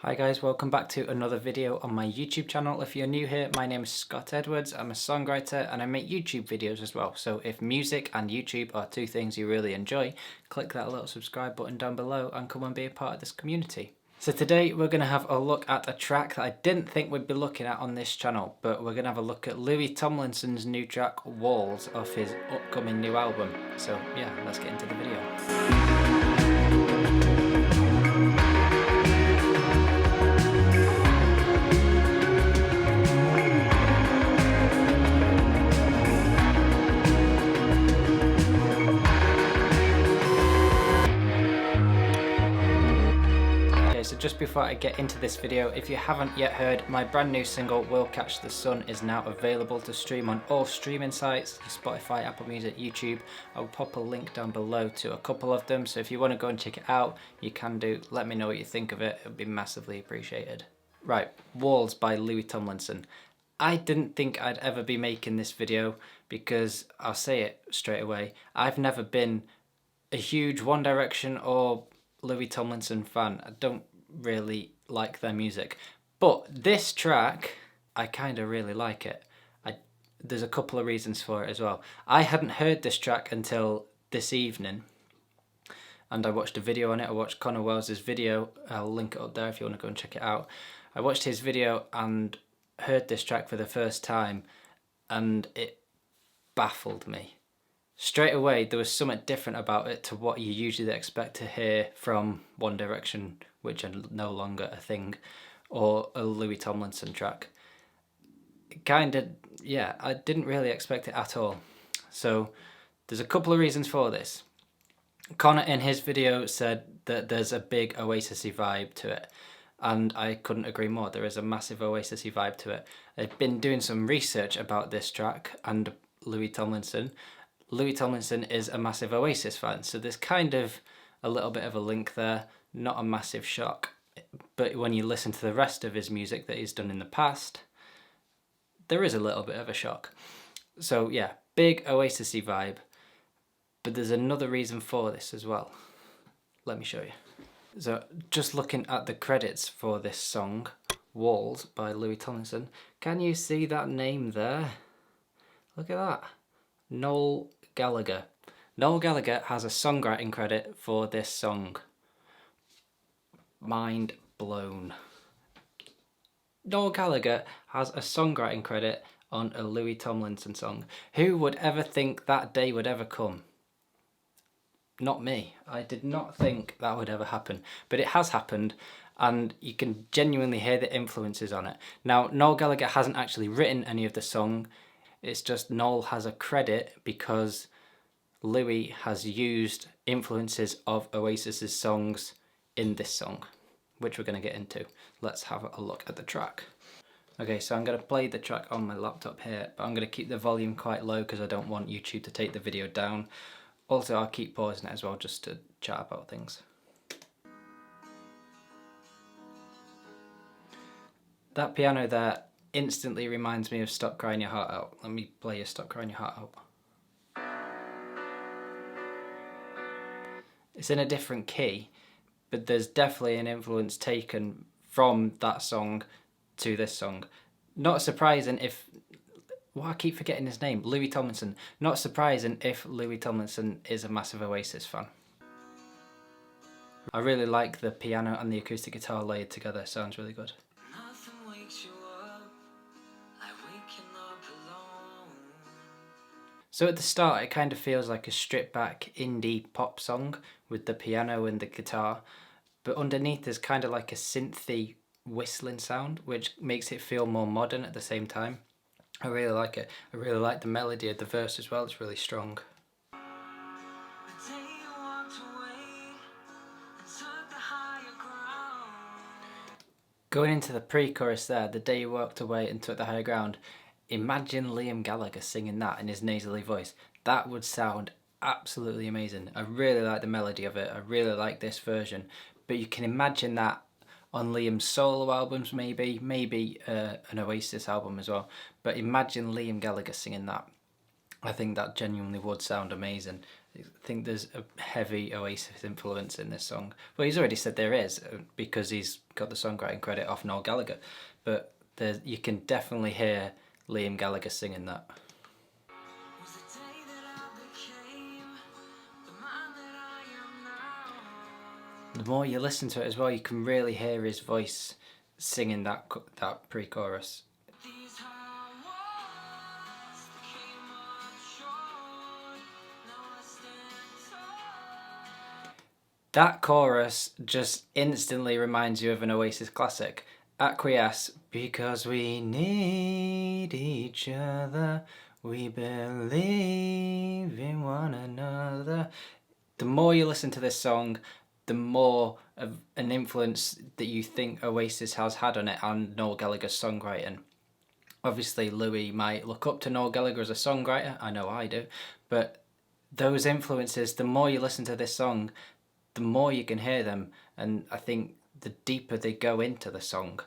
Hi guys, welcome back to another video on my YouTube channel. If you're new here, my name is Scott Edwards. I'm a songwriter and I make YouTube videos as well. So if music and YouTube are two things you really enjoy, click that little subscribe button down below and come and be a part of this community. So today we're going to have a look at a track that I didn't think we'd be looking at on this channel, but we're going to have a look at Louis Tomlinson's new track, Walls, off his upcoming new album. So yeah, let's get into the video. So just before I get into this video, if you haven't yet heard, my brand new single Will Catch the Sun is now available to stream on all streaming sites, Spotify, Apple Music, YouTube. I'll pop a link down below to a couple of them, so if you want to go and check it out, you can do. Let me know what you think of it, it would be massively appreciated. Right, Walls by Louis Tomlinson. I didn't think I'd ever be making this video because, I'll say it straight away, I've never been a huge One Direction or Louis Tomlinson fan. I don't really like their music, but this track I kind of really like it. There's a couple of reasons for it as well. I hadn't heard this track until this evening and I watched a video on it. I watched Connor Wells's video. I'll link it up there if you want to go and check it out. I watched his video and heard this track for the first time and it baffled me. Straight away, there was something different about it to what you usually expect to hear from One Direction, which are no longer a thing, or a Louis Tomlinson track. Yeah, I didn't really expect it at all. So there's a couple of reasons for this. Connor in his video said that there's a big Oasis-y vibe to it, and I couldn't agree more. There is a massive Oasis-y vibe to it. I've been doing some research about this track and Louis Tomlinson. Louis Tomlinson is a massive Oasis fan, so there's kind of a little bit of a link there, not a massive shock. But when you listen to the rest of his music that he's done in the past, there is a little bit of a shock. So yeah, big Oasis-y vibe, but there's another reason for this as well. Let me show you. So just looking at the credits for this song, Walls by Louis Tomlinson, can you see that name there? Look at that. Noel Gallagher. Noel Gallagher has a songwriting credit for this song. Mind blown. Noel Gallagher has a songwriting credit on a Louis Tomlinson song. Who would ever think that day would ever come? Not me. I did not think that would ever happen, but it has happened and you can genuinely hear the influences on it. Now, Noel Gallagher hasn't actually written any of the song. It's just Noel has a credit because Louis has used influences of Oasis's songs in this song, which we're going to get into. Let's have a look at the track. Okay, so I'm going to play the track on my laptop here, but I'm going to keep the volume quite low because I don't want YouTube to take the video down. Also, I'll keep pausing it as well just to chat about things. That piano there instantly reminds me of Stop Crying Your Heart Out. Let me play you Stop Crying Your Heart Out. It's in a different key, but there's definitely an influence taken from that song to this song. Not surprising if... I keep forgetting his name. Louis Tomlinson. Not surprising if Louis Tomlinson is a massive Oasis fan. I really like the piano and the acoustic guitar layered together. Sounds really good. So at the start it kind of feels like a stripped back indie pop song with the piano and the guitar, but underneath there's kind of like a synthy whistling sound which makes it feel more modern at the same time. I really like it. I really like the melody of the verse as well, it's really strong. Going into the pre-chorus there, the day you walked away and took the higher ground, imagine Liam Gallagher singing that in his nasally voice. That would sound absolutely amazing. I really like the melody of it. I really like this version. But you can imagine that on Liam's solo albums maybe an Oasis album as well. But imagine Liam Gallagher singing that. I think that genuinely would sound amazing. I think there's a heavy Oasis influence in this song. Well, he's already said there is, because he's got the songwriting credit off Noel Gallagher. But you can definitely hear Liam Gallagher singing that. The more you listen to it as well, you can really hear his voice singing that pre-chorus. That chorus just instantly reminds you of an Oasis classic. Acquiesce, because we need each other, we believe in one another. The more you listen to this song, the more of an influence that you think Oasis has had on it and Noel Gallagher's songwriting. Obviously, Louis might look up to Noel Gallagher as a songwriter, I know I do, but those influences, the more you listen to this song, the more you can hear them, and I think the deeper they go into the song.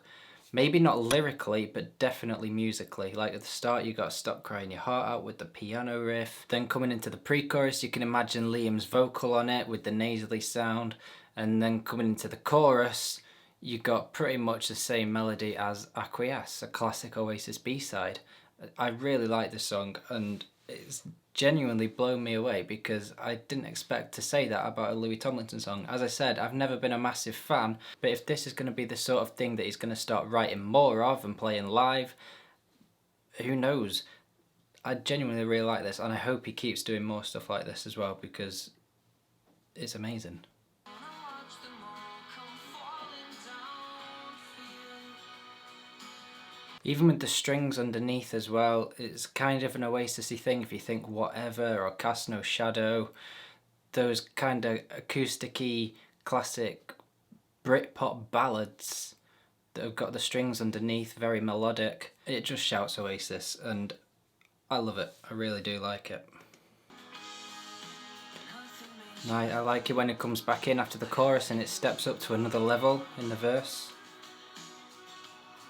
Maybe not lyrically, but definitely musically. Like at the start, you got Stop Crying Your Heart Out with the piano riff. Then coming into the pre-chorus, you can imagine Liam's vocal on it with the nasally sound. And then coming into the chorus, you got pretty much the same melody as Acquiesce, a classic Oasis B-side. I really like this song, and it's genuinely blown me away because I didn't expect to say that about a Louis Tomlinson song. As I said, I've never been a massive fan, but if this is going to be the sort of thing that he's going to start writing more of and playing live, who knows? I genuinely really like this, and I hope he keeps doing more stuff like this as well, because it's amazing. Even with the strings underneath as well, it's kind of an Oasis-y thing. If you think Whatever or Cast No Shadow, those kind of acoustic-y, classic Britpop ballads that have got the strings underneath, very melodic. It just shouts Oasis, and I love it. I really do like it. I like it when it comes back in after the chorus and it steps up to another level in the verse.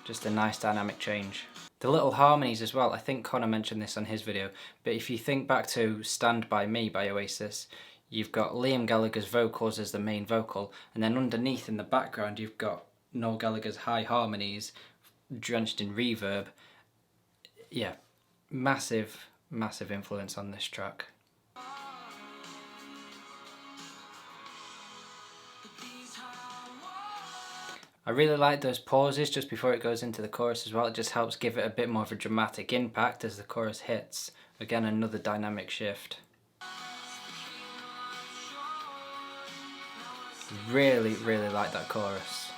Just a nice dynamic change. The little harmonies as well, I think Connor mentioned this on his video, but if you think back to Stand By Me by Oasis, you've got Liam Gallagher's vocals as the main vocal, and then underneath in the background you've got Noel Gallagher's high harmonies drenched in reverb. Yeah, massive, massive influence on this track. I really like those pauses just before it goes into the chorus as well. It just helps give it a bit more of a dramatic impact as the chorus hits. Again, another dynamic shift. Really, really like that chorus.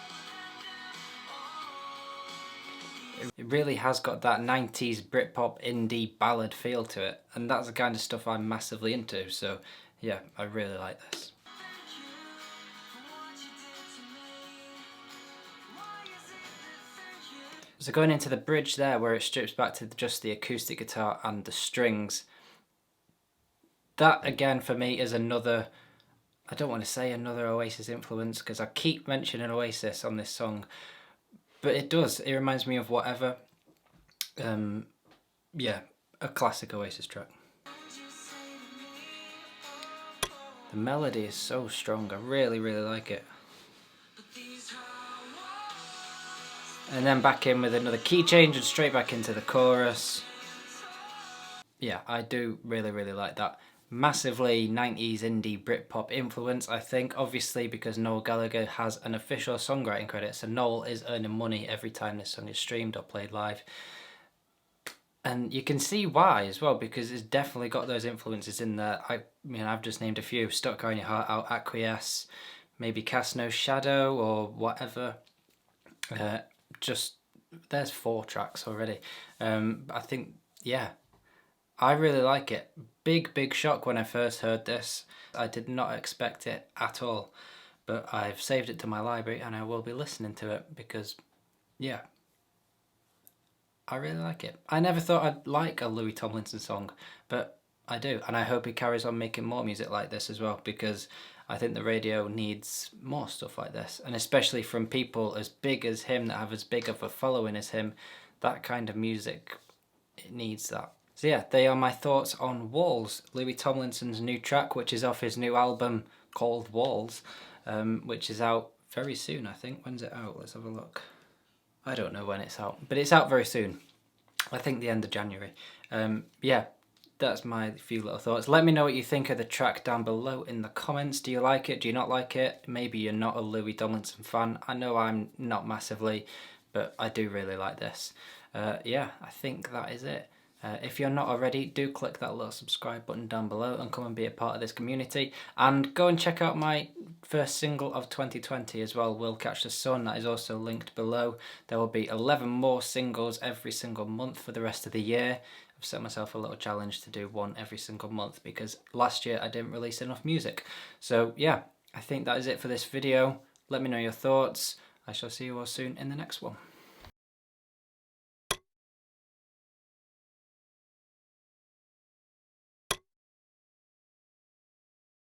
It really has got that 90s Britpop indie ballad feel to it, and that's the kind of stuff I'm massively into, so yeah, I really like this. So going into the bridge there, where it strips back to just the acoustic guitar and the strings, that again for me is another, I don't want to say another Oasis influence because I keep mentioning Oasis on this song, but it does, it reminds me of Whatever. Yeah, a classic Oasis track. The melody is so strong, I really, really like it. And then back in with another key change and straight back into the chorus. Yeah, I do really, really like that. Massively 90s indie Britpop influence, I think, obviously because Noel Gallagher has an official songwriting credit, so Noel is earning money every time this song is streamed or played live. And you can see why as well, because it's definitely got those influences in there. I've just named a few: Stop Crying Your Heart Out, Acquiesce, maybe Cast No Shadow or Whatever. Just, there's 4 tracks already. I think, yeah, I really like it. Big shock when I first heard this. I did not expect it at all, but I've saved it to my library and I will be listening to it because, yeah, I really like it. I never thought I'd like a Louis Tomlinson song, but I do, and I hope he carries on making more music like this as well, because I think the radio needs more stuff like this, and especially from people as big as him that have as big of a following as him. That kind of music, it needs that. So yeah, they are my thoughts on Walls, Louis Tomlinson's new track, which is off his new album called Walls, which is out very soon, I think. When's it out? Let's have a look. I don't know when it's out, but it's out very soon. I think the end of January. Yeah, that's my few little thoughts. Let me know what you think of the track down below in the comments. Do you like it? Do you not like it? Maybe you're not a Louis Tomlinson fan. I know I'm not massively, but I do really like this. Yeah, I think that is it. If you're not already, do click that little subscribe button down below and come and be a part of this community. And go and check out my first single of 2020 as well, Will Catch the Sun. That is also linked below. There will be 11 more singles every single month for the rest of the year. I've set myself a little challenge to do one every single month because last year I didn't release enough music. So yeah, I think that is it for this video. Let me know your thoughts. I shall see you all soon in the next one.